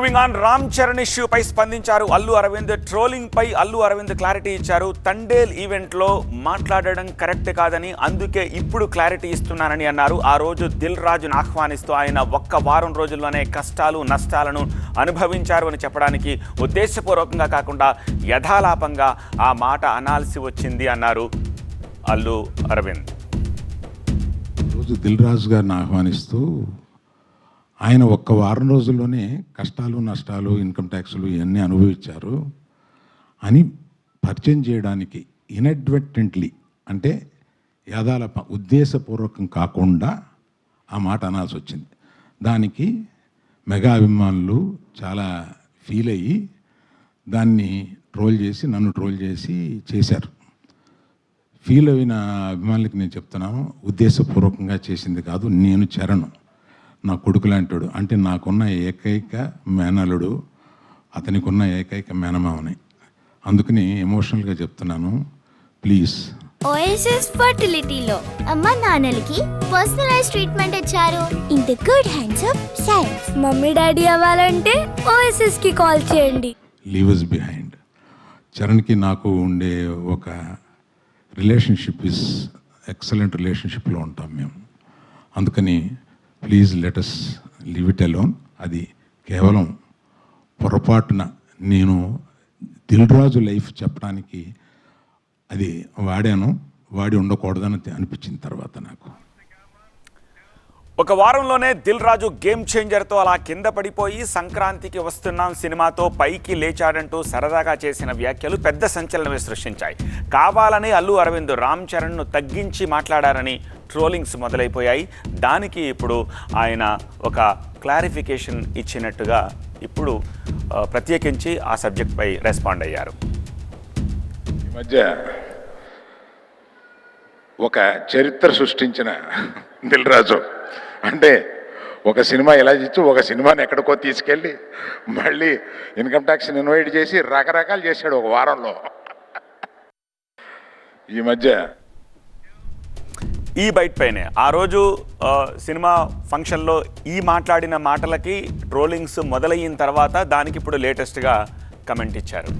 Moving on, Ram Charan ఇష్యూపై స్పందించారు Allu Arvind. Trolling పై Allu Arvind clarity ఇచ్చారు. తండేల్ ఈవెంట్లో మాట్లాడడం కరెక్ట్ కాదని, అందుకే ఇప్పుడు క్లారిటీ ఇస్తున్నానని అన్నారు. ఆ రోజు దిల్ రాజును ఆహ్వానిస్తూ ఆయన ఒక్క వారం రోజుల్లోనే కష్టాలు నష్టాలను అనుభవించారు అని చెప్పడానికి ఉద్దేశపూర్వకంగా కాకుండా యథాలాపంగా ఆ మాట అనాల్సి వచ్చింది అన్నారు అల్లు అరవింద్. రోజు దిల్ రాజు గారిని ఆహ్వానిస్తూ ఆయన ఒక్క వారం రోజుల్లోనే కష్టాలు నష్టాలు ఇన్కమ్ ట్యాక్స్లు ఇవన్నీ అనుభవించారు అని పరిచయం చేయడానికి ఇన్అడ్వర్టెంట్లీ, అంటే యథాలాప ఉద్దేశపూర్వకం కాకుండా ఆ మాట అనాల్సి వచ్చింది. దానికి మెగా అభిమానులు చాలా ఫీల్ అయ్యి దాన్ని నన్ను ట్రోల్ చేసి చేశారు. ఫీల్ అయిన అభిమానులకి నేను చెప్తున్నాను, ఉద్దేశపూర్వకంగా చేసింది కాదు. నేను చరణ్ నా కొడుకు లాంటాడు, అంటే నాకున్న ఏకైక మేనలుడు, అతనికి ఉన్న ఏకైక మేనమావని. అందుకని ఎమోషనల్గా చెప్తున్నాను, ప్లీజ్. ఓఎస్ఎస్ ఫర్టిలిటీలో అమ్మ నాన్నలకి పర్సనలైజ్ ట్రీట్మెంట్ ఇచ్చారు. In the good hands of science. Mummy daddy అవ్వాలంటే ఓఎస్ఎస్ కి కాల్ చేయండి. Leave us behind. చరణ్కి నాకు ఉండే ఒక రిలేషన్షిప్ ఇస్ ఎక్సలెంట్ రిలేషన్షిప్లో ఉంటాం మేము. అందుకని please let us leave it alone. అది కేవలం పొరపాటున నేను దిల్ రాజు లైఫ్ చెప్పడానికి అది వాడి ఉండకూడదని అనిపించిన తర్వాత నాకు. ఒక వారంలోనే దిల్ రాజు గేమ్ చేంజర్తో అలా కింద పడిపోయి సంక్రాంతికి వస్తున్నాం సినిమాతో పైకి లేచాడంటూ సరదాగా చేసిన వ్యాఖ్యలు పెద్ద సంచలనమే సృష్టించాయి. కావాలని అల్లు అరవింద్ రామ్ చరణ్ను తగ్గించి మాట్లాడారని ట్రోలింగ్స్ మొదలైపోయాయి. దానికి ఇప్పుడు ఆయన ఒక క్లారిఫికేషన్ ఇచ్చినట్టుగా ఇప్పుడు ప్రత్యేకించి ఆ సబ్జెక్ట్పై రెస్పాండ్ అయ్యారు. ఈ మధ్య ఒక చరిత్ర సృష్టించిన దిల్ రాజు, అంటే ఒక సినిమా ఇలా ఇచ్చి ఒక సినిమాని ఎక్కడికో తీసుకెళ్ళి మళ్ళీ ఇన్కమ్ ట్యాక్స్ ఇన్వైట్ చేసి రకరకాలు చేశాడు ఒక వారంలో. ఈ మధ్య ఈ బైట్ పైనే ఆ రోజు సినిమా ఫంక్షన్లో ఈ మాట్లాడిన మాటలకి ట్రోలింగ్స్ మొదలైన తర్వాత దానికి ఇప్పుడు లేటెస్ట్గా కమెంట్ ఇచ్చారు.